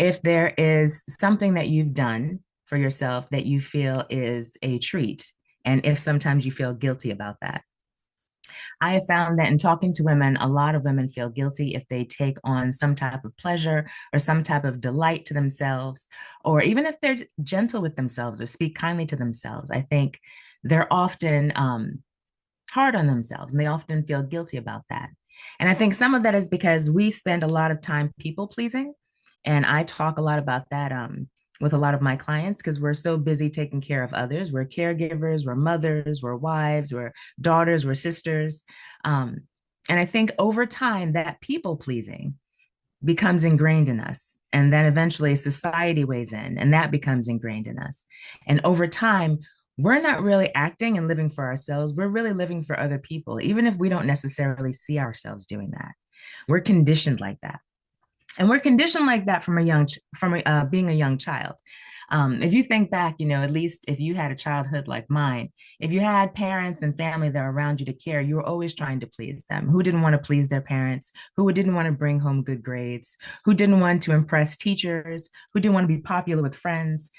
if there is something that you've done for yourself that you feel is a treat, and if sometimes you feel guilty about that. I have found that in talking to women, a lot of women feel guilty if they take on some type of pleasure or some type of delight to themselves, or even if they're gentle with themselves or speak kindly to themselves. I think they're often hard on themselves and they often feel guilty about that. And I think some of that is because we spend a lot of time people pleasing. And I talk a lot about that with a lot of my clients because we're so busy taking care of others. We're caregivers, we're mothers, we're wives, we're daughters, we're sisters. Um, and I think over time, that people pleasing becomes ingrained in us. And then eventually society weighs in and that becomes ingrained in us. And over time, we're not really acting and living for ourselves. We're really living for other people, even if we don't necessarily see ourselves doing that. We're conditioned like that. And we're conditioned like that from a being a young child. If you think back, at least if you had a childhood like mine, if you had parents and family that were around you to care, you were always trying to please them. Who didn't want to please their parents? Who didn't want to bring home good grades? Who didn't want to impress teachers? Who didn't want to be popular with friends?